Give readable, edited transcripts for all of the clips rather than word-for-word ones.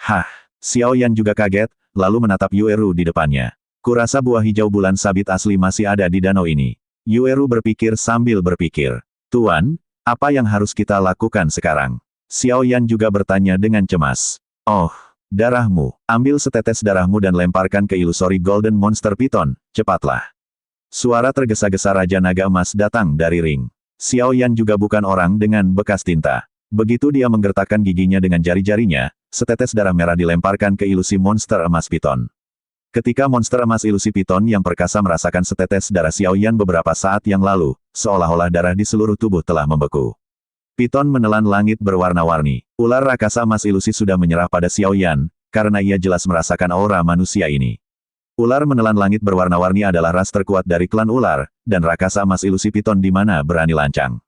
Hah, Xiao Yan juga kaget, lalu menatap Yueru di depannya. Kurasa buah hijau bulan sabit asli masih ada di danau ini. Yueru berpikir sambil berpikir. Tuan, apa yang harus kita lakukan sekarang? Xiao Yan juga bertanya dengan cemas. Oh, darahmu. Ambil setetes darahmu dan lemparkan ke ilusori Golden Monster Python, cepatlah. Suara tergesa-gesa Raja Naga Emas datang dari ring. Xiao Yan juga bukan orang dengan bekas tinta. Begitu dia menggertakkan giginya dengan jari-jarinya, setetes darah merah dilemparkan ke ilusi monster emas Python. Ketika monster emas ilusi Python yang perkasa merasakan setetes darah Xiao Yan beberapa saat yang lalu, seolah-olah darah di seluruh tubuh telah membeku. Python menelan langit berwarna-warni. Ular raksasa emas ilusi sudah menyerah pada Xiao Yan, karena ia jelas merasakan aura manusia ini. Ular menelan langit berwarna-warni adalah ras terkuat dari klan ular, dan raksasa emas ilusi Python di mana berani lancang.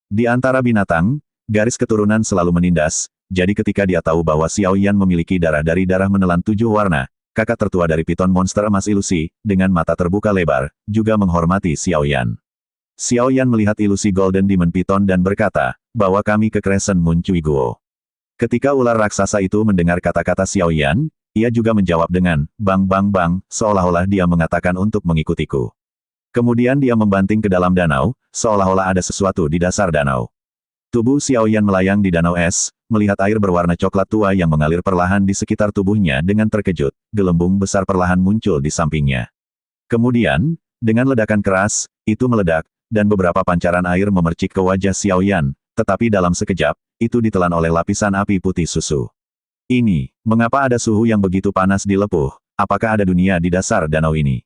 Di antara binatang, garis keturunan selalu menindas, jadi ketika dia tahu bahwa Xiao Yan memiliki darah dari darah menelan 7 warna, kakak tertua dari Python monster emas ilusi, dengan mata terbuka lebar, juga menghormati Xiao Yan. Xiao Yan melihat ilusi Golden Demon Python dan berkata, bahwa kami ke Crescent Moon Cui Guo. Ketika ular raksasa itu mendengar kata-kata Xiao Yan, ia juga menjawab dengan, bang bang bang, seolah-olah dia mengatakan untuk mengikutiku. Kemudian dia membanting ke dalam danau, seolah-olah ada sesuatu di dasar danau. Tubuh Xiao Yan melayang di danau es, melihat air berwarna coklat tua yang mengalir perlahan di sekitar tubuhnya dengan terkejut, gelembung besar perlahan muncul di sampingnya. Kemudian, dengan ledakan keras, itu meledak, dan beberapa pancaran air memercik ke wajah Xiao Yan, tetapi dalam sekejap, itu ditelan oleh lapisan api putih susu. Ini, mengapa ada suhu yang begitu panas di Lepuh? Apakah ada dunia di dasar danau ini?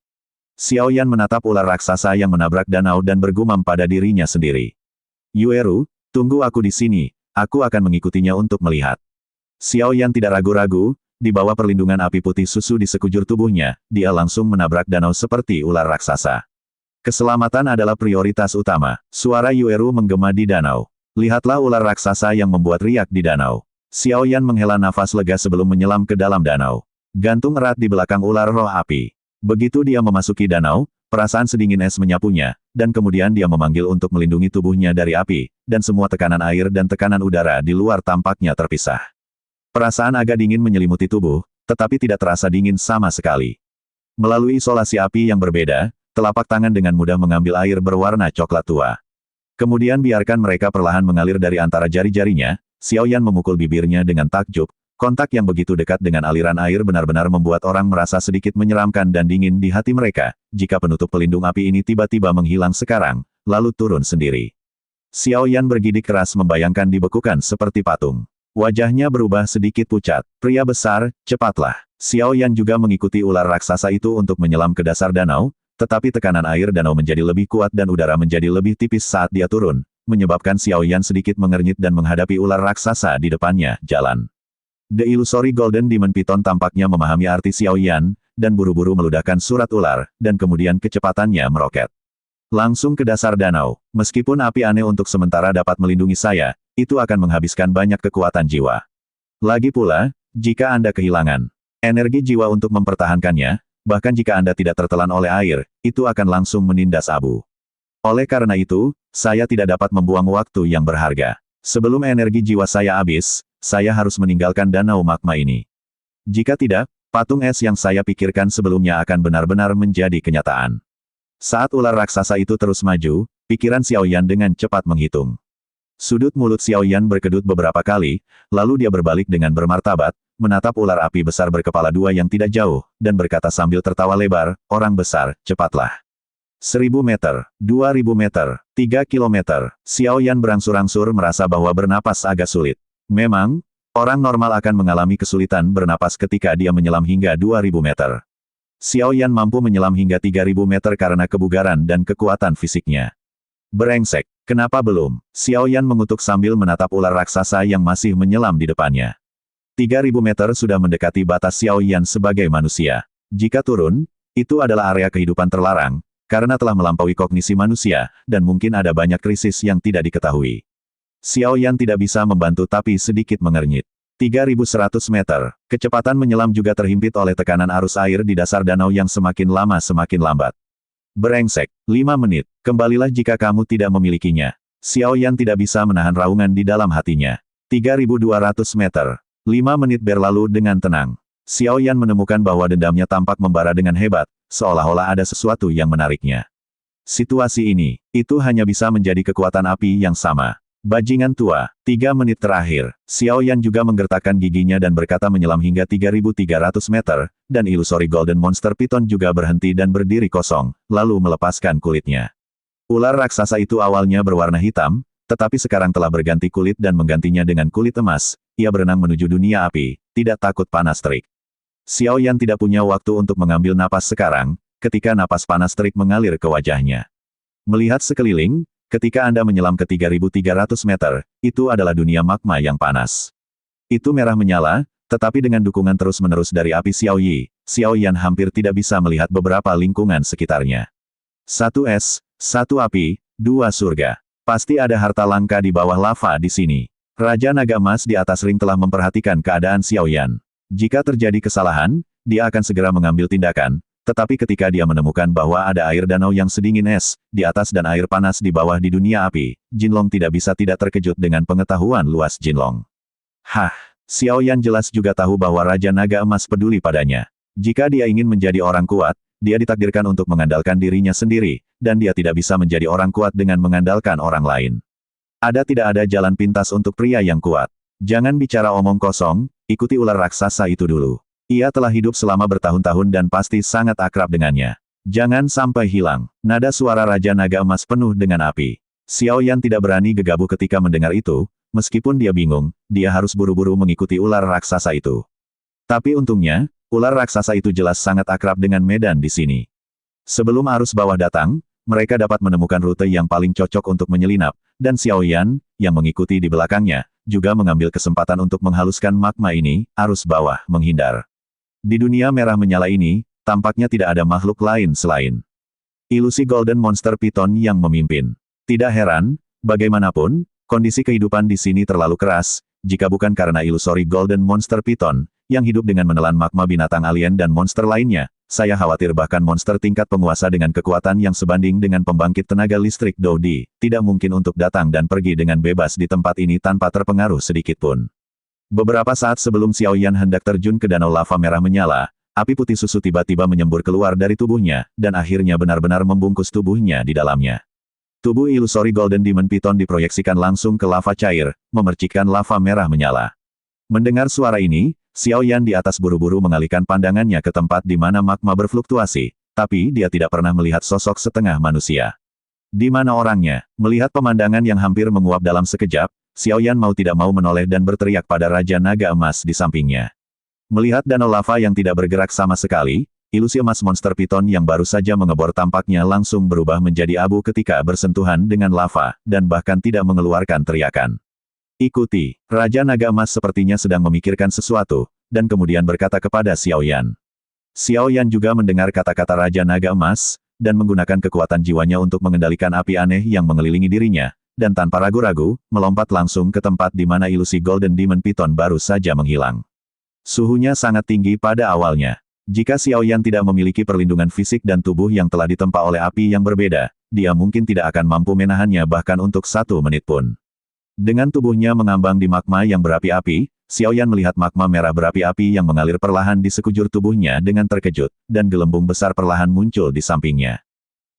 Xiao Yan menatap ular raksasa yang menabrak danau dan bergumam pada dirinya sendiri. Yueru, tunggu aku di sini, aku akan mengikutinya untuk melihat. Xiao Yan tidak ragu-ragu, di bawah perlindungan api putih susu di sekujur tubuhnya, dia langsung menabrak danau seperti ular raksasa. Keselamatan adalah prioritas utama. Suara Yueru menggema di danau. Lihatlah ular raksasa yang membuat riak di danau. Xiao Yan menghela nafas lega sebelum menyelam ke dalam danau. Gantung erat di belakang ular roh api. Begitu dia memasuki danau, perasaan sedingin es menyapunya, dan kemudian dia memanggil untuk melindungi tubuhnya dari api, dan semua tekanan air dan tekanan udara di luar tampaknya terpisah. Perasaan agak dingin menyelimuti tubuh, tetapi tidak terasa dingin sama sekali. Melalui isolasi api yang berbeda, telapak tangan dengan mudah mengambil air berwarna coklat tua. Kemudian biarkan mereka perlahan mengalir dari antara jari-jarinya. Xiao Yan memukul bibirnya dengan takjub, kontak yang begitu dekat dengan aliran air benar-benar membuat orang merasa sedikit menyeramkan dan dingin di hati mereka, jika penutup pelindung api ini tiba-tiba menghilang sekarang, lalu turun sendiri. Xiao Yan bergidik keras membayangkan dibekukan seperti patung. Wajahnya berubah sedikit pucat. Pria besar, cepatlah. Xiao Yan juga mengikuti ular raksasa itu untuk menyelam ke dasar danau, tetapi tekanan air danau menjadi lebih kuat dan udara menjadi lebih tipis saat dia turun, menyebabkan Xiao Yan sedikit mengernyit dan menghadapi ular raksasa di depannya, jalan. The Illusory Golden Demon Python tampaknya memahami arti Xiao Yan, dan buru-buru meludahkan surat ular, dan kemudian kecepatannya meroket. Langsung ke dasar danau. Meskipun api aneh untuk sementara dapat melindungi saya, itu akan menghabiskan banyak kekuatan jiwa. Lagi pula, jika Anda kehilangan energi jiwa untuk mempertahankannya, bahkan jika Anda tidak tertelan oleh air, itu akan langsung menindas abu. Oleh karena itu, saya tidak dapat membuang waktu yang berharga. Sebelum energi jiwa saya habis, saya harus meninggalkan danau magma ini. Jika tidak, patung es yang saya pikirkan sebelumnya akan benar-benar menjadi kenyataan. Saat ular raksasa itu terus maju, pikiran Xiao Yan dengan cepat menghitung. Sudut mulut Xiao Yan berkedut beberapa kali, lalu dia berbalik dengan bermartabat, menatap ular api besar berkepala dua yang tidak jauh, dan berkata sambil tertawa lebar, orang besar, cepatlah. 1000 meter, 2000 meter, 3 kilometer. Xiao Yan berangsur-angsur merasa bahwa bernapas agak sulit. Memang, orang normal akan mengalami kesulitan bernapas ketika dia menyelam hingga 2000 meter. Xiao Yan mampu menyelam hingga 3000 meter karena kebugaran dan kekuatan fisiknya. Brengsek, kenapa belum? Xiao Yan mengutuk sambil menatap ular raksasa yang masih menyelam di depannya. 3000 meter sudah mendekati batas Xiao Yan sebagai manusia. Jika turun, itu adalah area kehidupan terlarang, karena telah melampaui kognisi manusia, dan mungkin ada banyak krisis yang tidak diketahui. Xiao Yan tidak bisa membantu tapi sedikit mengernyit. 3100 meter. Kecepatan menyelam juga terhimpit oleh tekanan arus air di dasar danau yang semakin lama semakin lambat. Brengsek, 5 menit. Kembalilah jika kamu tidak memilikinya. Xiao Yan tidak bisa menahan raungan di dalam hatinya. 3200 meter. 5 menit berlalu dengan tenang. Xiao Yan menemukan bahwa dendamnya tampak membara dengan hebat, seolah-olah ada sesuatu yang menariknya. Situasi ini, itu hanya bisa menjadi kekuatan api yang sama. Bajingan tua, 3 menit terakhir, Xiao Yan juga menggertakkan giginya dan berkata menyelam hingga 3.300 meter, dan ilusori Golden Monster Python juga berhenti dan berdiri kosong, lalu melepaskan kulitnya. Ular raksasa itu awalnya berwarna hitam, tetapi sekarang telah berganti kulit dan menggantinya dengan kulit emas. Ia berenang menuju dunia api, tidak takut panas terik. Xiao Yan tidak punya waktu untuk mengambil napas sekarang, ketika napas panas terik mengalir ke wajahnya. Melihat sekeliling, ketika Anda menyelam ke 3.300 meter, itu adalah dunia magma yang panas. Itu merah menyala, tetapi dengan dukungan terus-menerus dari api Xiao Yi, Xiao Yan hampir tidak bisa melihat beberapa lingkungan sekitarnya. 1 es, 1 api, 2 surga. Pasti ada harta langka di bawah lava di sini. Raja Naga Emas di atas ring telah memperhatikan keadaan Xiao Yan. Jika terjadi kesalahan, dia akan segera mengambil tindakan, tetapi ketika dia menemukan bahwa ada air danau yang sedingin es, di atas dan air panas di bawah di dunia api, Jinlong tidak bisa tidak terkejut dengan pengetahuan luas Jinlong. Hah, Xiao Yan jelas juga tahu bahwa Raja Naga Emas peduli padanya. Jika dia ingin menjadi orang kuat, dia ditakdirkan untuk mengandalkan dirinya sendiri, dan dia tidak bisa menjadi orang kuat dengan mengandalkan orang lain. Tidak ada jalan pintas untuk pria yang kuat. Jangan bicara omong kosong, ikuti ular raksasa itu dulu. Ia telah hidup selama bertahun-tahun dan pasti sangat akrab dengannya. Jangan sampai hilang. Nada suara Raja Naga Emas penuh dengan api. Xiao Yan tidak berani gegabah ketika mendengar itu, meskipun dia bingung, dia harus buru-buru mengikuti ular raksasa itu. Tapi untungnya, ular raksasa itu jelas sangat akrab dengan medan di sini. Sebelum arus bawah datang, mereka dapat menemukan rute yang paling cocok untuk menyelinap, dan Xiao Yan, yang mengikuti di belakangnya, juga mengambil kesempatan untuk menghaluskan magma ini, arus bawah, menghindar. Di dunia merah menyala ini, tampaknya tidak ada makhluk lain selain ilusi Golden Monster Python yang memimpin. Tidak heran, bagaimanapun, kondisi kehidupan di sini terlalu keras, jika bukan karena ilusori Golden Monster Python, yang hidup dengan menelan magma binatang alien dan monster lainnya, saya khawatir bahkan monster tingkat penguasa dengan kekuatan yang sebanding dengan pembangkit tenaga listrik Dodi, tidak mungkin untuk datang dan pergi dengan bebas di tempat ini tanpa terpengaruh sedikitpun. Beberapa saat sebelum Xiao Yan hendak terjun ke danau lava merah menyala, api putih susu tiba-tiba menyembur keluar dari tubuhnya, dan akhirnya benar-benar membungkus tubuhnya di dalamnya. Tubuh ilusori Golden Demon Python diproyeksikan langsung ke lava cair, memercikkan lava merah menyala. Mendengar suara ini, Xiao Yan di atas buru-buru mengalihkan pandangannya ke tempat di mana magma berfluktuasi, tapi dia tidak pernah melihat sosok setengah manusia. Di mana orangnya? Melihat pemandangan yang hampir menguap dalam sekejap, Xiao Yan mau tidak mau menoleh dan berteriak pada Raja Naga Emas di sampingnya. Melihat danau lava yang tidak bergerak sama sekali, ilusi emas monster Python yang baru saja mengebor tampaknya langsung berubah menjadi abu ketika bersentuhan dengan lava, dan bahkan tidak mengeluarkan teriakan. Ikuti, Raja Naga Emas sepertinya sedang memikirkan sesuatu, dan kemudian berkata kepada Xiao Yan. Xiao Yan juga mendengar kata-kata Raja Naga Emas, dan menggunakan kekuatan jiwanya untuk mengendalikan api aneh yang mengelilingi dirinya, dan tanpa ragu-ragu, melompat langsung ke tempat di mana ilusi Golden Demon Python baru saja menghilang. Suhunya sangat tinggi pada awalnya. Jika Xiao Yan tidak memiliki perlindungan fisik dan tubuh yang telah ditempa oleh api yang berbeda, dia mungkin tidak akan mampu menahannya bahkan untuk 1 menit pun. Dengan tubuhnya mengambang di magma yang berapi-api, Xiao Yan melihat magma merah berapi-api yang mengalir perlahan di sekujur tubuhnya dengan terkejut, dan gelembung besar perlahan muncul di sampingnya.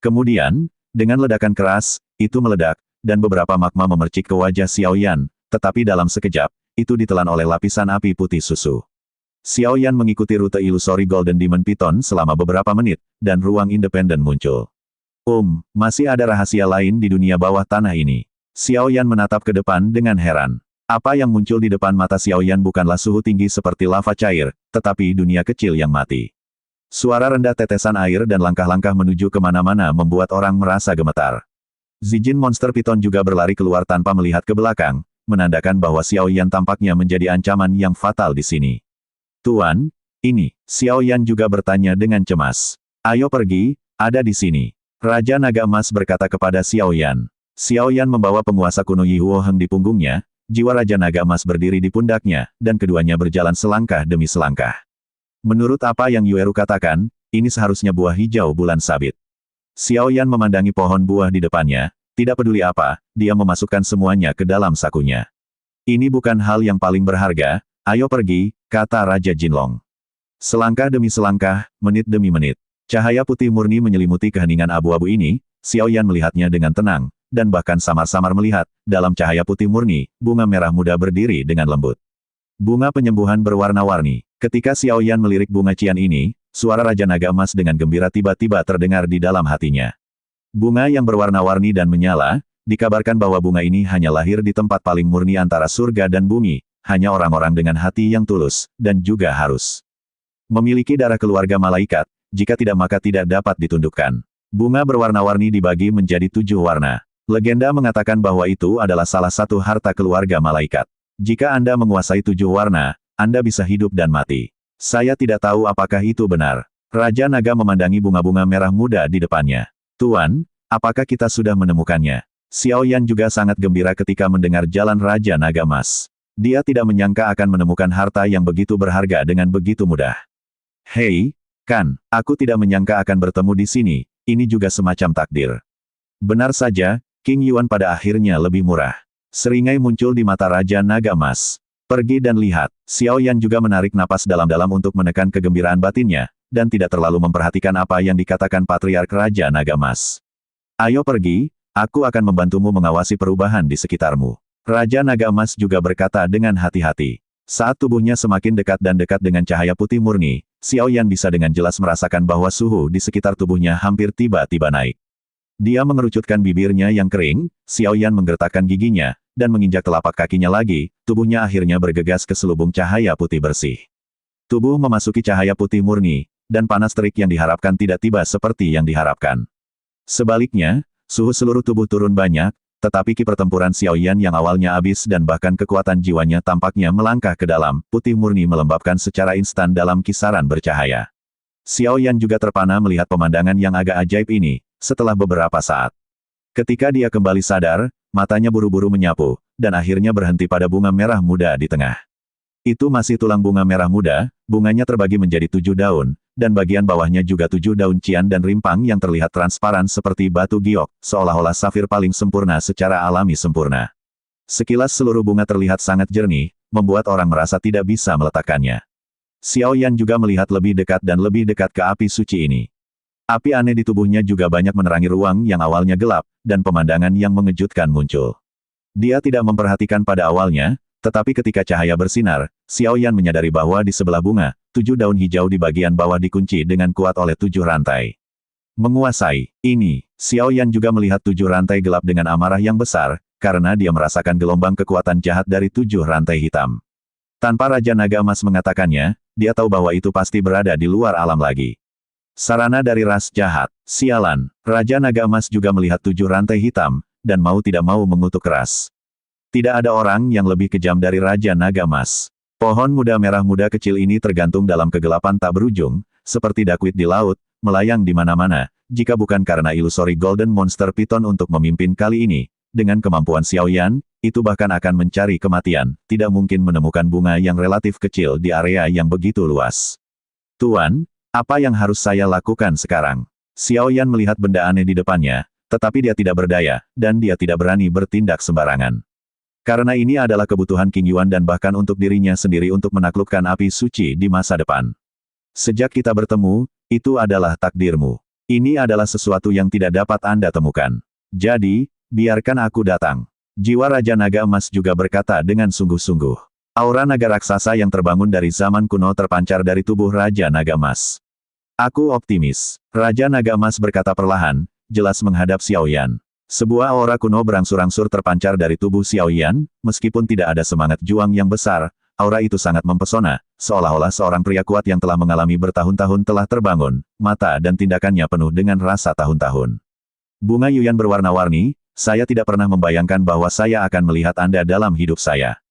Kemudian, dengan ledakan keras, itu meledak, dan beberapa magma memercik ke wajah Xiao Yan, tetapi dalam sekejap, itu ditelan oleh lapisan api putih susu. Xiao Yan mengikuti rute ilusori Golden Demon Python selama beberapa menit, dan ruang independen muncul. Masih ada rahasia lain di dunia bawah tanah ini. Xiao Yan menatap ke depan dengan heran. Apa yang muncul di depan mata Xiao Yan bukanlah suhu tinggi seperti lava cair, tetapi dunia kecil yang mati. Suara rendah tetesan air dan langkah-langkah menuju kemana-mana membuat orang merasa gemetar. Zijin Monster Python juga berlari keluar tanpa melihat ke belakang, menandakan bahwa Xiao Yan tampaknya menjadi ancaman yang fatal di sini. Tuan, ini, Xiao Yan juga bertanya dengan cemas. Ayo pergi, ada di sini. Raja Naga Emas berkata kepada Xiao Yan. Xiao Yan membawa penguasa kuno Yi Huo Heng di punggungnya, jiwa Raja Naga Emas berdiri di pundaknya, dan keduanya berjalan selangkah demi selangkah. Menurut apa yang Yueru katakan, ini seharusnya buah hijau bulan sabit. Xiao Yan memandangi pohon buah di depannya, tidak peduli apa, dia memasukkan semuanya ke dalam sakunya. Ini bukan hal yang paling berharga, Ayo pergi, kata Raja Jinlong. Selangkah demi selangkah, menit demi menit. Cahaya putih murni menyelimuti keheningan abu-abu ini, Xiao Yan melihatnya dengan tenang, dan bahkan samar-samar melihat, dalam cahaya putih murni, bunga merah muda berdiri dengan lembut. Bunga penyembuhan berwarna-warni. Ketika Xiao Yan melirik bunga cian ini, suara Raja Naga Emas dengan gembira tiba-tiba terdengar di dalam hatinya. Bunga yang berwarna-warni dan menyala, dikabarkan bahwa bunga ini hanya lahir di tempat paling murni antara surga dan bumi, hanya orang-orang dengan hati yang tulus, dan juga harus memiliki darah keluarga malaikat, jika tidak maka tidak dapat ditundukkan. Bunga berwarna-warni dibagi menjadi 7 warna. Legenda mengatakan bahwa itu adalah salah satu harta keluarga malaikat. Jika Anda menguasai 7 warna, Anda bisa hidup dan mati. Saya tidak tahu apakah itu benar. Raja Naga memandangi bunga-bunga merah muda di depannya. Tuan, apakah kita sudah menemukannya? Xiao Yan juga sangat gembira ketika mendengar jalan Raja Naga Emas. Dia tidak menyangka akan menemukan harta yang begitu berharga dengan begitu mudah. Hei, Kan, aku tidak menyangka akan bertemu di sini, ini juga semacam takdir. Benar saja, King Yuan pada akhirnya lebih murah. Seringai muncul di mata Raja Naga Emas. Pergi dan lihat, Xiao Yan juga menarik napas dalam-dalam untuk menekan kegembiraan batinnya, dan tidak terlalu memperhatikan apa yang dikatakan Patriark Raja Naga Emas. Ayo pergi, aku akan membantumu mengawasi perubahan di sekitarmu. Raja Naga Emas juga berkata dengan hati-hati. Saat tubuhnya semakin dekat dan dekat dengan cahaya putih murni, Xiao Yan bisa dengan jelas merasakan bahwa suhu di sekitar tubuhnya hampir tiba-tiba naik. Dia mengerucutkan bibirnya yang kering, Xiao Yan menggertakkan giginya, dan menginjak telapak kakinya lagi, tubuhnya akhirnya bergegas ke selubung cahaya putih bersih. Tubuh memasuki cahaya putih murni, dan panas terik yang diharapkan tidak tiba seperti yang diharapkan. Sebaliknya, suhu seluruh tubuh turun banyak, tetapi ki pertempuran Xiao Yan yang awalnya habis dan bahkan kekuatan jiwanya tampaknya melangkah ke dalam, putih murni melembabkan secara instan dalam kisaran bercahaya. Xiao Yan juga terpana melihat pemandangan yang agak ajaib ini, setelah beberapa saat. Ketika dia kembali sadar, matanya buru-buru menyapu, dan akhirnya berhenti pada bunga merah muda di tengah. Itu masih tulang bunga merah muda, bunganya terbagi menjadi 7 daun, dan bagian bawahnya juga 7 daun cian dan rimpang yang terlihat transparan seperti batu giok, seolah-olah safir paling sempurna secara alami sempurna. Sekilas seluruh bunga terlihat sangat jernih, membuat orang merasa tidak bisa meletakkannya. Xiao Yan juga melihat lebih dekat dan lebih dekat ke api suci ini. Api aneh di tubuhnya juga banyak menerangi ruang yang awalnya gelap, dan pemandangan yang mengejutkan muncul. Dia tidak memperhatikan pada awalnya, tetapi ketika cahaya bersinar, Xiao Yan menyadari bahwa di sebelah bunga, 7 daun hijau di bagian bawah dikunci dengan kuat oleh 7 rantai. Menguasai ini, Xiao Yan juga melihat 7 rantai gelap dengan amarah yang besar, karena dia merasakan gelombang kekuatan jahat dari 7 rantai hitam. Tanpa Raja Naga Emas mengatakannya, dia tahu bahwa itu pasti berada di luar alam lagi. Sarana dari ras jahat, sialan, Raja Naga Emas juga melihat 7 rantai hitam, dan mau tidak mau mengutuk keras. Tidak ada orang yang lebih kejam dari Raja Naga Emas. Pohon muda merah muda kecil ini tergantung dalam kegelapan tak berujung, seperti dakwit di laut, melayang di mana-mana, jika bukan karena ilusori Golden Monster Python untuk memimpin kali ini. Dengan kemampuan Xiao Yan, itu bahkan akan mencari kematian, tidak mungkin menemukan bunga yang relatif kecil di area yang begitu luas. Tuan, apa yang harus saya lakukan sekarang? Xiao Yan melihat benda aneh di depannya, tetapi dia tidak berdaya, dan dia tidak berani bertindak sembarangan. Karena ini adalah kebutuhan King Yuan dan bahkan untuk dirinya sendiri untuk menaklukkan api suci di masa depan. Sejak kita bertemu, itu adalah takdirmu. Ini adalah sesuatu yang tidak dapat Anda temukan. Jadi, biarkan aku datang. Jiwa Raja Naga Emas juga berkata dengan sungguh-sungguh. Aura naga raksasa yang terbangun dari zaman kuno terpancar dari tubuh Raja Naga Emas. Aku optimis. Raja Naga Emas berkata perlahan, jelas menghadap Xiao Yan. Sebuah aura kuno berangsur-angsur terpancar dari tubuh Xiao Yan, meskipun tidak ada semangat juang yang besar, aura itu sangat mempesona, seolah-olah seorang pria kuat yang telah mengalami bertahun-tahun telah terbangun, mata dan tindakannya penuh dengan rasa tahun-tahun. Bunga Yuyan berwarna-warni, saya tidak pernah membayangkan bahwa saya akan melihat Anda dalam hidup saya.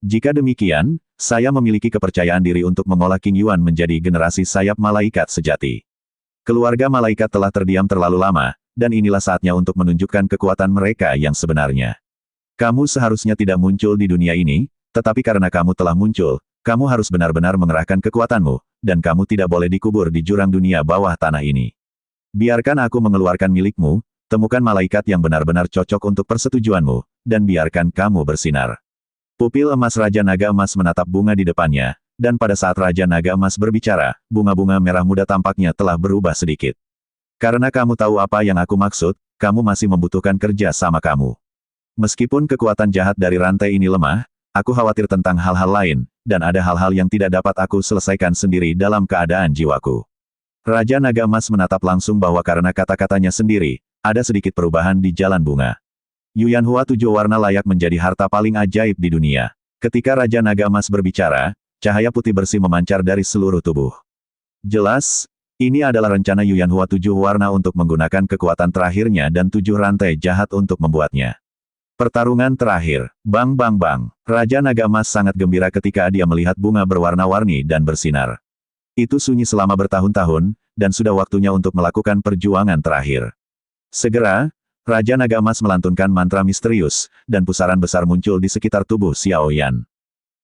Jika demikian, saya memiliki kepercayaan diri untuk mengolah King Yuan menjadi generasi sayap malaikat sejati. Keluarga malaikat telah terdiam terlalu lama, dan inilah saatnya untuk menunjukkan kekuatan mereka yang sebenarnya. Kamu seharusnya tidak muncul di dunia ini, tetapi karena kamu telah muncul, kamu harus benar-benar mengerahkan kekuatanmu, dan kamu tidak boleh dikubur di jurang dunia bawah tanah ini. Biarkan aku mengeluarkan milikmu, temukan malaikat yang benar-benar cocok untuk persetujuanmu, dan biarkan kamu bersinar. Pupil emas Raja Naga Emas menatap bunga di depannya, dan pada saat Raja Naga Emas berbicara, bunga-bunga merah muda tampaknya telah berubah sedikit. Karena kamu tahu apa yang aku maksud, kamu masih membutuhkan kerja sama kamu. Meskipun kekuatan jahat dari rantai ini lemah, aku khawatir tentang hal-hal lain, dan ada hal-hal yang tidak dapat aku selesaikan sendiri dalam keadaan jiwaku. Raja Naga Emas menatap langsung bahwa karena kata-katanya sendiri, ada sedikit perubahan di jalan bunga. Yuyanhua 7 warna layak menjadi harta paling ajaib di dunia. Ketika Raja Naga Emas berbicara, cahaya putih bersih memancar dari seluruh tubuh. Jelas, ini adalah rencana Yuyanhua 7 warna untuk menggunakan kekuatan terakhirnya dan 7 rantai jahat untuk membuatnya. Pertarungan terakhir. Bang bang bang. Raja Naga Emas sangat gembira ketika dia melihat bunga berwarna-warni dan bersinar. Itu sunyi selama bertahun-tahun, dan sudah waktunya untuk melakukan perjuangan terakhir. Segera, Raja Naga Emas melantunkan mantra misterius, dan pusaran besar muncul di sekitar tubuh Xiao Yan.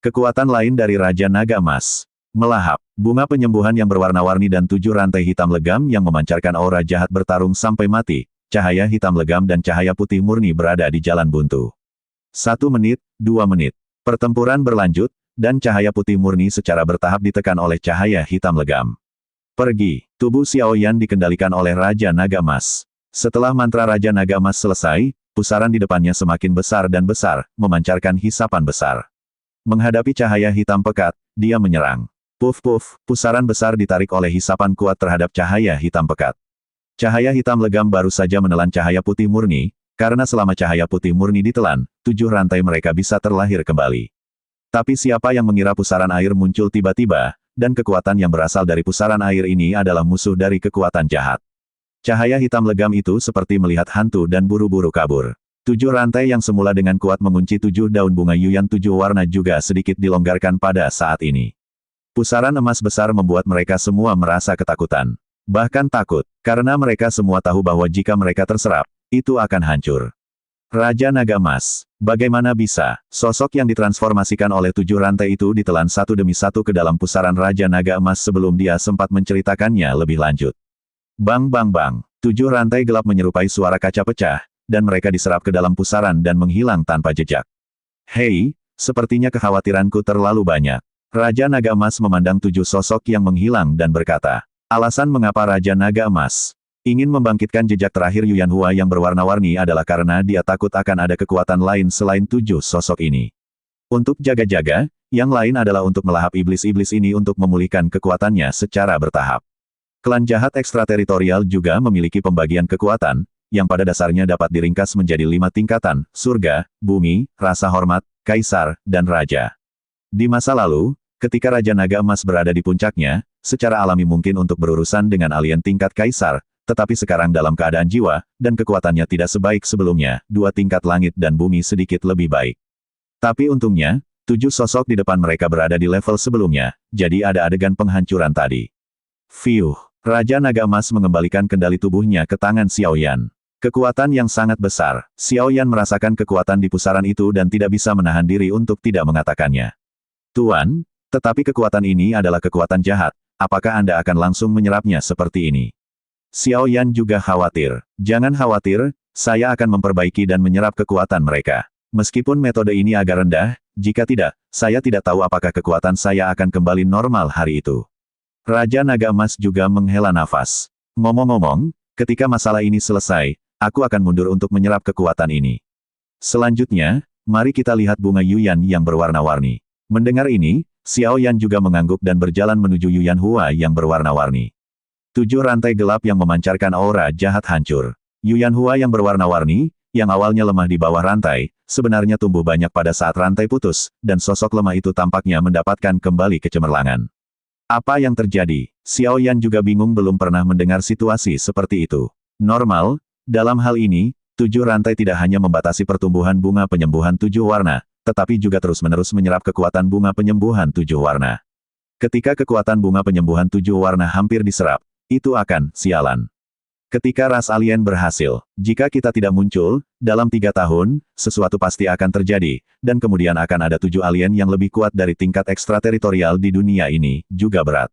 Kekuatan lain dari Raja Naga Emas. Melahap, bunga penyembuhan yang berwarna-warni dan 7 rantai hitam legam yang memancarkan aura jahat bertarung sampai mati, cahaya hitam legam dan cahaya putih murni berada di jalan buntu. 1 menit, 2 menit. Pertempuran berlanjut, dan cahaya putih murni secara bertahap ditekan oleh cahaya hitam legam. Pergi, tubuh Xiao Yan dikendalikan oleh Raja Naga Emas. Setelah mantra Raja Naga Emas selesai, pusaran di depannya semakin besar dan besar, memancarkan hisapan besar. Menghadapi cahaya hitam pekat, dia menyerang. Puf-puf, pusaran besar ditarik oleh hisapan kuat terhadap cahaya hitam pekat. Cahaya hitam legam baru saja menelan cahaya putih murni, karena selama cahaya putih murni ditelan, 7 rantai mereka bisa terlahir kembali. Tapi siapa yang mengira pusaran air muncul tiba-tiba, dan kekuatan yang berasal dari pusaran air ini adalah musuh dari kekuatan jahat. Cahaya hitam legam itu seperti melihat hantu dan buru-buru kabur. 7 rantai yang semula dengan kuat mengunci 7 daun bunga Yuyan 7 warna juga sedikit dilonggarkan pada saat ini. Pusaran emas besar membuat mereka semua merasa ketakutan. Bahkan takut, karena mereka semua tahu bahwa jika mereka terserap, itu akan hancur. Raja Naga Emas, bagaimana bisa, sosok yang ditransformasikan oleh 7 rantai itu ditelan satu demi satu ke dalam pusaran Raja Naga Emas sebelum dia sempat menceritakannya lebih lanjut. Bang bang bang, 7 rantai gelap menyerupai suara kaca pecah, dan mereka diserap ke dalam pusaran dan menghilang tanpa jejak. Hei, sepertinya kekhawatiranku terlalu banyak. Raja Naga Emas memandang 7 sosok yang menghilang dan berkata, alasan mengapa Raja Naga Emas ingin membangkitkan jejak terakhir Yuyanhua yang berwarna-warni adalah karena dia takut akan ada kekuatan lain selain 7 sosok ini. Untuk jaga-jaga, yang lain adalah untuk melahap iblis-iblis ini untuk memulihkan kekuatannya secara bertahap. Klan jahat ekstrateritorial juga memiliki pembagian kekuatan, yang pada dasarnya dapat diringkas menjadi 5 tingkatan, surga, bumi, rasa hormat, kaisar, dan raja. Di masa lalu, ketika Raja Naga Emas berada di puncaknya, secara alami mungkin untuk berurusan dengan alien tingkat kaisar, tetapi sekarang dalam keadaan jiwa, dan kekuatannya tidak sebaik sebelumnya, 2 tingkat langit dan bumi sedikit lebih baik. Tapi untungnya, 7 sosok di depan mereka berada di level sebelumnya, jadi ada adegan penghancuran tadi. Fiuh. Raja Naga Emas mengembalikan kendali tubuhnya ke tangan Xiao Yan. Kekuatan yang sangat besar. Xiao Yan merasakan kekuatan di pusaran itu dan tidak bisa menahan diri untuk tidak mengatakannya. Tuan, tetapi kekuatan ini adalah kekuatan jahat, apakah Anda akan langsung menyerapnya seperti ini? Xiao Yan juga khawatir. Jangan khawatir, saya akan memperbaiki dan menyerap kekuatan mereka. Meskipun metode ini agak rendah, jika tidak, saya tidak tahu apakah kekuatan saya akan kembali normal hari itu. Raja Naga Emas juga menghela nafas. Ngomong-ngomong, ketika masalah ini selesai, aku akan mundur untuk menyerap kekuatan ini. Selanjutnya, mari kita lihat bunga Yuyan yang berwarna-warni. Mendengar ini, Xiao Yan juga mengangguk dan berjalan menuju Yuyanhua yang berwarna-warni. 7 rantai gelap yang memancarkan aura jahat hancur. Yuyanhua yang berwarna-warni, yang awalnya lemah di bawah rantai, sebenarnya tumbuh banyak pada saat rantai putus, dan sosok lemah itu tampaknya mendapatkan kembali kecemerlangan. Apa yang terjadi? Xiao Yan juga bingung, belum pernah mendengar situasi seperti itu. Normal, dalam hal ini, 7 rantai tidak hanya membatasi pertumbuhan bunga penyembuhan 7 warna, tetapi juga terus-menerus menyerap kekuatan bunga penyembuhan 7 warna. Ketika kekuatan bunga penyembuhan 7 warna hampir diserap, itu akan sialan. Ketika ras alien berhasil, jika kita tidak muncul, dalam 3 tahun, sesuatu pasti akan terjadi, dan kemudian akan ada 7 alien yang lebih kuat dari tingkat ekstrateritorial di dunia ini, juga berat.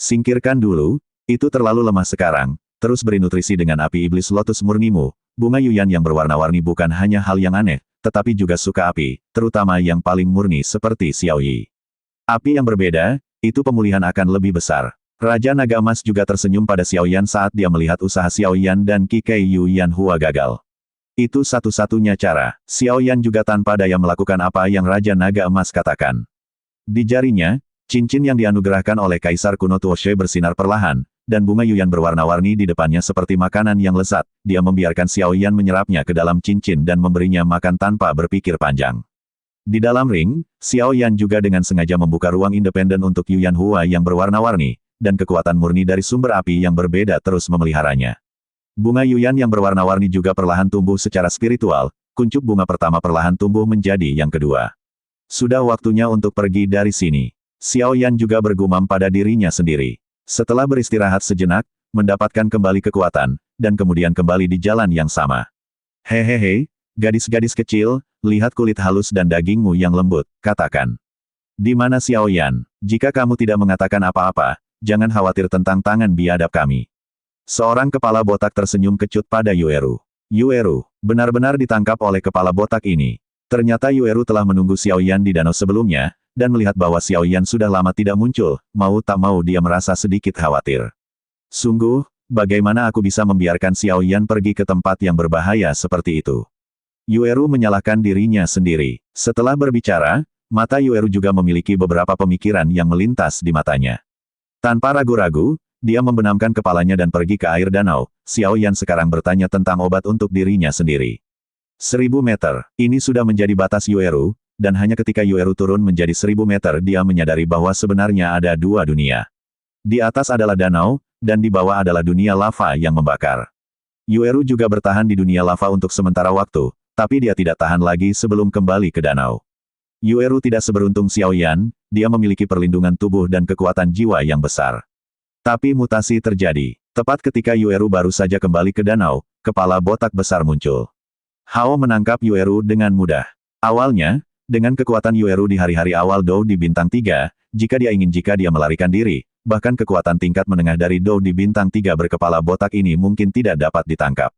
Singkirkan dulu, itu terlalu lemah sekarang, terus beri nutrisi dengan api iblis lotus murnimu. Bunga Yuyan yang berwarna-warni bukan hanya hal yang aneh, tetapi juga suka api, terutama yang paling murni seperti Xiaoyi. Api yang berbeda, itu pemulihan akan lebih besar. Raja Naga Emas juga tersenyum pada Xiaoyan saat dia melihat usaha Xiaoyan dan Qi Kei Yu Yanhua gagal. Itu satu-satunya cara. Xiaoyan juga tanpa daya melakukan apa yang Raja Naga Emas katakan. Di jarinya, cincin yang dianugerahkan oleh Kaisar kuno Tuoshe bersinar perlahan, dan bunga Yuyan berwarna-warni di depannya seperti makanan yang lezat. Dia membiarkan Xiaoyan menyerapnya ke dalam cincin dan memberinya makan tanpa berpikir panjang. Di dalam ring, Xiaoyan juga dengan sengaja membuka ruang independen untuk Yu Yanhua yang berwarna-warni, dan kekuatan murni dari sumber api yang berbeda terus memeliharanya. Bunga Yuyan yang berwarna-warni juga perlahan tumbuh secara spiritual, kuncup bunga pertama perlahan tumbuh menjadi yang kedua. Sudah waktunya untuk pergi dari sini. Xiaoyan juga bergumam pada dirinya sendiri. Setelah beristirahat sejenak, mendapatkan kembali kekuatan, dan kemudian kembali di jalan yang sama. Hehehe, gadis-gadis kecil, lihat kulit halus dan dagingmu yang lembut, katakan. Di mana Xiaoyan? Jika kamu tidak mengatakan apa-apa, jangan khawatir tentang tangan biadab kami. Seorang kepala botak tersenyum kecut pada Yueru. Yueru, benar-benar ditangkap oleh kepala botak ini. Ternyata Yueru telah menunggu Xiaoyan di danau sebelumnya, dan melihat bahwa Xiaoyan sudah lama tidak muncul, mau tak mau dia merasa sedikit khawatir. Sungguh, bagaimana aku bisa membiarkan Xiaoyan pergi ke tempat yang berbahaya seperti itu? Yueru menyalahkan dirinya sendiri. Setelah berbicara, mata Yueru juga memiliki beberapa pemikiran yang melintas di matanya. Tanpa ragu-ragu, dia membenamkan kepalanya dan pergi ke air danau. Xiaoyan sekarang bertanya tentang obat untuk dirinya sendiri. 1000 meter, ini sudah menjadi batas Yueru, dan hanya ketika Yueru turun menjadi 1000 meter dia menyadari bahwa sebenarnya ada dua dunia. Di atas adalah danau, dan di bawah adalah dunia lava yang membakar. Yueru juga bertahan di dunia lava untuk sementara waktu, tapi dia tidak tahan lagi sebelum kembali ke danau. Yueru tidak seberuntung Xiaoyan, dia memiliki perlindungan tubuh dan kekuatan jiwa yang besar. Tapi mutasi terjadi. Tepat ketika Yueru baru saja kembali ke danau, kepala botak besar muncul. Hao menangkap Yueru dengan mudah. Awalnya, dengan kekuatan Yueru di hari-hari awal Dou di bintang 3, jika dia melarikan diri, bahkan kekuatan tingkat menengah dari Dou di bintang 3 berkepala botak ini mungkin tidak dapat ditangkap.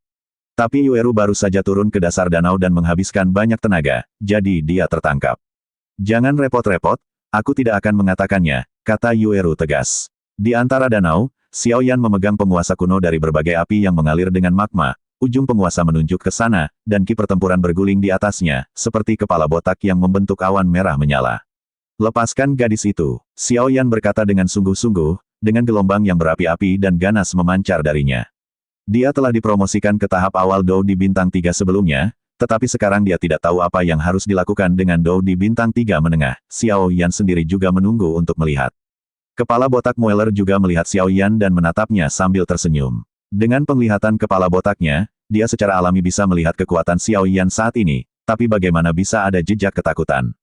Tapi Yueru baru saja turun ke dasar danau dan menghabiskan banyak tenaga, jadi dia tertangkap. Jangan repot-repot, aku tidak akan mengatakannya, kata Yueru tegas. Di antara danau, Xiaoyan memegang penguasa kuno dari berbagai api yang mengalir dengan magma. Ujung penguasa menunjuk ke sana, dan ki pertempuran berguling di atasnya, seperti kepala botak yang membentuk awan merah menyala. Lepaskan gadis itu, Xiaoyan berkata dengan sungguh-sungguh, dengan gelombang yang berapi-api dan ganas memancar darinya. Dia telah dipromosikan ke tahap awal Dou di bintang 3 sebelumnya, tetapi sekarang dia tidak tahu apa yang harus dilakukan dengan Dou di bintang 3 menengah. Xiaoyan sendiri juga menunggu untuk melihat. Kepala botak Mueller juga melihat Xiaoyan dan menatapnya sambil tersenyum. Dengan penglihatan kepala botaknya, dia secara alami bisa melihat kekuatan Xiaoyan saat ini, tapi bagaimana bisa ada jejak ketakutan.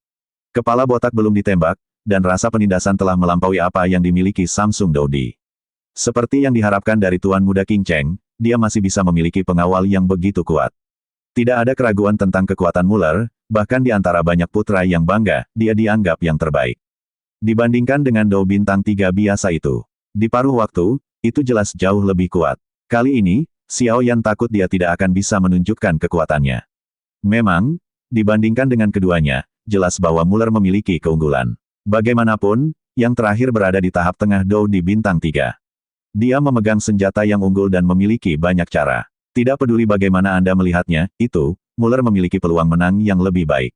Kepala botak belum ditembak, dan rasa penindasan telah melampaui apa yang dimiliki Samsung Dodi. Seperti yang diharapkan dari Tuan Muda King Cheng, dia masih bisa memiliki pengawal yang begitu kuat. Tidak ada keraguan tentang kekuatan Mueller, bahkan di antara banyak putra yang bangga, dia dianggap yang terbaik. Dibandingkan dengan Dou bintang 3 biasa itu, di paruh waktu, itu jelas jauh lebih kuat. Kali ini, Xiaoyan takut dia tidak akan bisa menunjukkan kekuatannya. Memang, dibandingkan dengan keduanya, jelas bahwa Mueller memiliki keunggulan. Bagaimanapun, yang terakhir berada di tahap tengah Dou di bintang 3. Dia memegang senjata yang unggul dan memiliki banyak cara. Tidak peduli bagaimana Anda melihatnya, Mueller memiliki peluang menang yang lebih baik.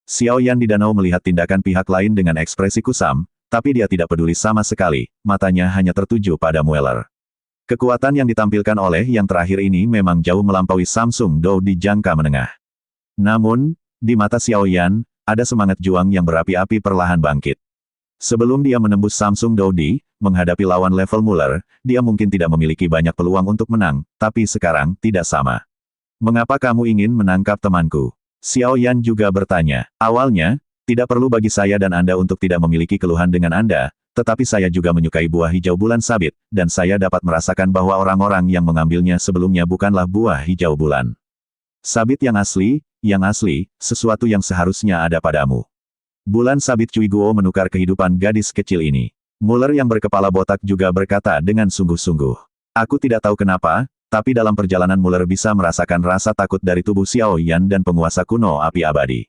Xiaoyan di danau melihat tindakan pihak lain dengan ekspresi kusam, tapi dia tidak peduli sama sekali, matanya hanya tertuju pada Mueller. Kekuatan yang ditampilkan oleh yang terakhir ini memang jauh melampaui Samsung Dou di jangka menengah. Namun, di mata Xiaoyan, ada semangat juang yang berapi-api perlahan bangkit. Sebelum dia menembus Samsung Dodi, menghadapi lawan level Mueller, dia mungkin tidak memiliki banyak peluang untuk menang, tapi sekarang, tidak sama. Mengapa kamu ingin menangkap temanku? Xiaoyan juga bertanya. Awalnya, tidak perlu bagi saya dan Anda untuk tidak memiliki keluhan dengan Anda, tetapi saya juga menyukai buah hijau bulan sabit, dan saya dapat merasakan bahwa orang-orang yang mengambilnya sebelumnya bukanlah buah hijau bulan sabit yang asli, sesuatu yang seharusnya ada padamu. Bulan sabit Cui Guo menukar kehidupan gadis kecil ini. Mueller yang berkepala botak juga berkata dengan sungguh-sungguh. Aku tidak tahu kenapa, tapi dalam perjalanan Muller bisa merasakan rasa takut dari tubuh Xiao Yan dan penguasa kuno api abadi.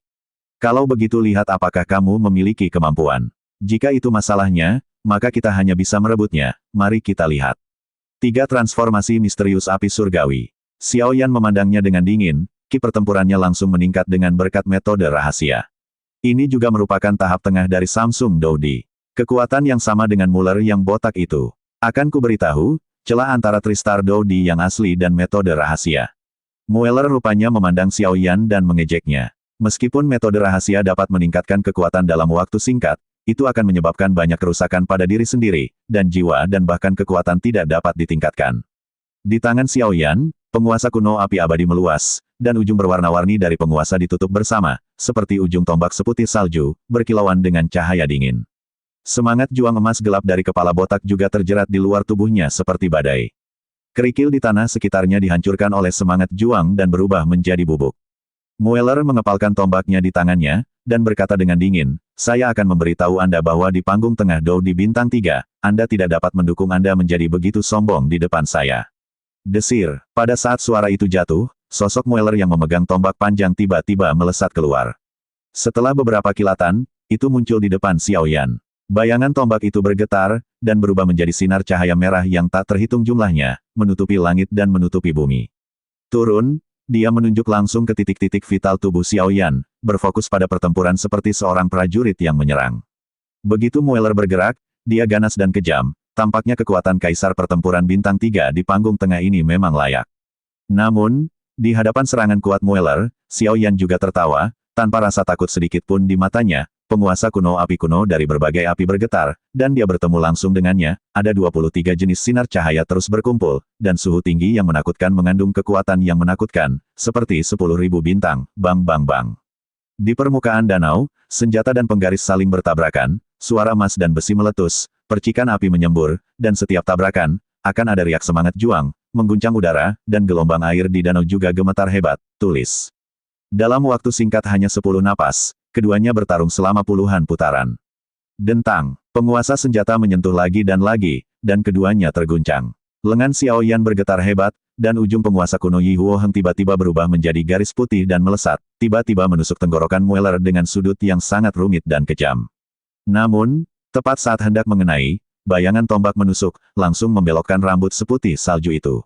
Kalau begitu lihat apakah kamu memiliki kemampuan. Jika itu masalahnya, maka kita hanya bisa merebutnya, mari kita lihat. 3 transformasi misterius api surgawi. Xiao Yan memandangnya dengan dingin, ki pertempurannya langsung meningkat dengan berkat metode rahasia. Ini juga merupakan tahap tengah dari Samsung Doudi. Kekuatan yang sama dengan Muller yang botak itu. Akan kuberitahu, celah antara Tristar Doudi yang asli dan metode rahasia. Mueller rupanya memandang Xiao Yan dan mengejeknya. Meskipun metode rahasia dapat meningkatkan kekuatan dalam waktu singkat, itu akan menyebabkan banyak kerusakan pada diri sendiri, dan jiwa dan bahkan kekuatan tidak dapat ditingkatkan. Di tangan Xiao Yan, penguasa kuno api abadi meluas, dan ujung berwarna-warni dari penguasa ditutup bersama, seperti ujung tombak seputih salju, berkilauan dengan cahaya dingin. Semangat juang emas gelap dari kepala botak juga terjerat di luar tubuhnya seperti badai. Kerikil di tanah sekitarnya dihancurkan oleh semangat juang dan berubah menjadi bubuk. Mueller mengepalkan tombaknya di tangannya, dan berkata dengan dingin, saya akan memberitahu Anda bahwa di panggung tengah Doudi Bintang 3, Anda tidak dapat mendukung Anda menjadi begitu sombong di depan saya. Desir, pada saat suara itu jatuh, sosok Mueller yang memegang tombak panjang tiba-tiba melesat keluar. Setelah beberapa kilatan, itu muncul di depan Xiao Yan. Bayangan tombak itu bergetar, dan berubah menjadi sinar cahaya merah yang tak terhitung jumlahnya, menutupi langit dan menutupi bumi. Turun, dia menunjuk langsung ke titik-titik vital tubuh Xiao Yan, berfokus pada pertempuran seperti seorang prajurit yang menyerang. Begitu Mueller bergerak, dia ganas dan kejam, tampaknya kekuatan Kaisar Pertempuran Bintang 3 di panggung tengah ini memang layak. Namun, di hadapan serangan kuat Mueller, Xiao Yan juga tertawa, tanpa rasa takut sedikit pun di matanya. Penguasa kuno api kuno dari berbagai api bergetar, dan dia bertemu langsung dengannya, ada 23 jenis sinar cahaya terus berkumpul, dan suhu tinggi yang menakutkan mengandung kekuatan yang menakutkan, seperti 10.000 bintang, bang bang bang. Di permukaan danau, senjata dan penggaris saling bertabrakan, suara emas dan besi meletus, percikan api menyembur, dan setiap tabrakan, akan ada riak semangat juang, mengguncang udara, dan gelombang air di danau juga gemetar hebat, tulis. Dalam waktu singkat hanya 10 napas, keduanya bertarung selama puluhan putaran. Dentang, penguasa senjata menyentuh lagi, dan keduanya terguncang. Lengan Xiao Yan bergetar hebat, dan ujung penguasa kuno Yi Huo Heng tiba-tiba berubah menjadi garis putih dan melesat, tiba-tiba menusuk tenggorokan Mueller dengan sudut yang sangat rumit dan kejam. Namun, tepat saat hendak mengenai, bayangan tombak menusuk, langsung membelokkan rambut seputih salju itu.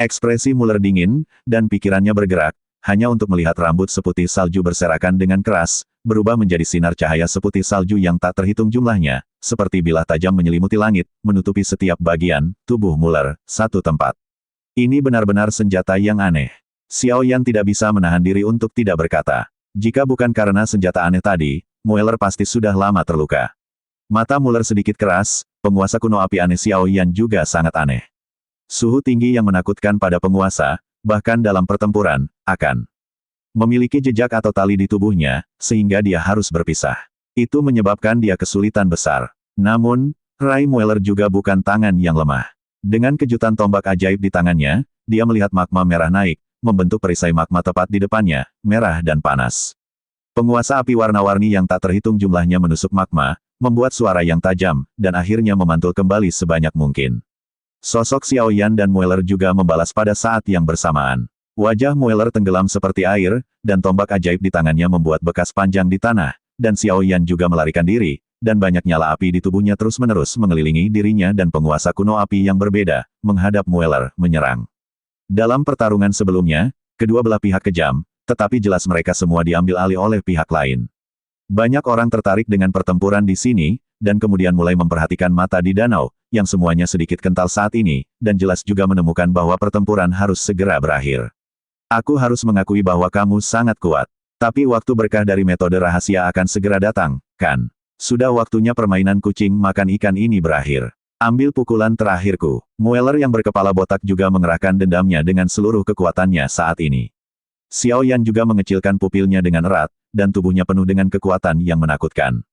Ekspresi Mueller dingin, dan pikirannya bergerak, hanya untuk melihat rambut seputih salju berserakan dengan keras, berubah menjadi sinar cahaya seputih salju yang tak terhitung jumlahnya, seperti bilah tajam menyelimuti langit, menutupi setiap bagian tubuh Mueller, satu tempat. Ini benar-benar senjata yang aneh. Xiao Yan tidak bisa menahan diri untuk tidak berkata. Jika bukan karena senjata aneh tadi, Mueller pasti sudah lama terluka. Mata Mueller sedikit keras, penguasa kuno api aneh Xiao Yan juga sangat aneh. Suhu tinggi yang menakutkan pada penguasa, bahkan dalam pertempuran, akan memiliki jejak atau tali di tubuhnya, sehingga dia harus berpisah. Itu menyebabkan dia kesulitan besar. Namun, Rai Mueller juga bukan tangan yang lemah. Dengan kejutan tombak ajaib di tangannya, dia melihat magma merah naik, membentuk perisai magma tepat di depannya, merah dan panas. Penguasa api warna-warni yang tak terhitung jumlahnya menusuk magma, membuat suara yang tajam, dan akhirnya memantul kembali sebanyak mungkin. Sosok Xiao Yan dan Mueller juga membalas pada saat yang bersamaan. Wajah Mueller tenggelam seperti air, dan tombak ajaib di tangannya membuat bekas panjang di tanah, dan Xiao Yan juga melarikan diri, dan banyak nyala api di tubuhnya terus-menerus mengelilingi dirinya dan penguasa kuno api yang berbeda, menghadap Mueller, menyerang. Dalam pertarungan sebelumnya, kedua belah pihak kejam, tetapi jelas mereka semua diambil alih oleh pihak lain. Banyak orang tertarik dengan pertempuran di sini, dan kemudian mulai memperhatikan mata di danau, yang semuanya sedikit kental saat ini, dan jelas juga menemukan bahwa pertempuran harus segera berakhir. Aku harus mengakui bahwa kamu sangat kuat. Tapi waktu berkah dari metode rahasia akan segera datang, kan? Sudah waktunya permainan kucing makan ikan ini berakhir. Ambil pukulan terakhirku. Mueller yang berkepala botak juga mengerahkan dendamnya dengan seluruh kekuatannya saat ini. Xiao Yan juga mengecilkan pupilnya dengan erat, dan tubuhnya penuh dengan kekuatan yang menakutkan.